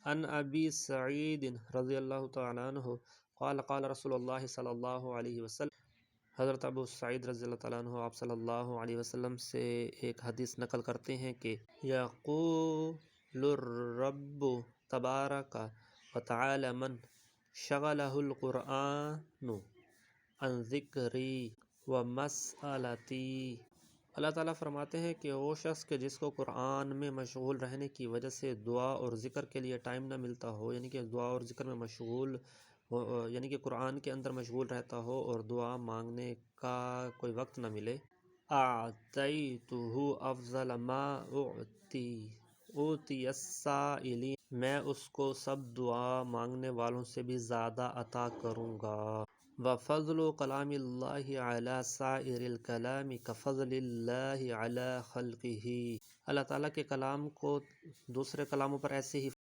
عن ابی سعید رضی اللہ تعالیٰ عنہ قال قال رسول اللہ صلی اللہ علیہ وسلم، حضرت ابو سعید رضی اللہ تعالیٰ عنہ آپ صلی اللہ علیہ وسلم سے ایک حدیث نقل کرتے ہیں کہ یقول الرب تبارک وتعالی من شغلہ القرآن عن ذکری ومسألتی، اللہ تعالیٰ فرماتے ہیں کہ وہ شخص کہ جس کو قرآن میں مشغول رہنے کی وجہ سے دعا اور ذکر کے لیے ٹائم نہ ملتا ہو، یعنی کہ دعا اور ذکر میں مشغول یعنی کہ قرآن کے اندر مشغول رہتا ہو اور دعا مانگنے کا کوئی وقت نہ ملے، اعطیتہ افضل ما اوتی السائلین، میں اس کو سب دعا مانگنے والوں سے بھی زیادہ عطا کروں گا۔ وفضل کلام اللہ علی سائر الکلام کفضل اللہ علی خلقہ، اللہ تعالیٰ کے کلام کو دوسرے کلاموں پر ایسے ہی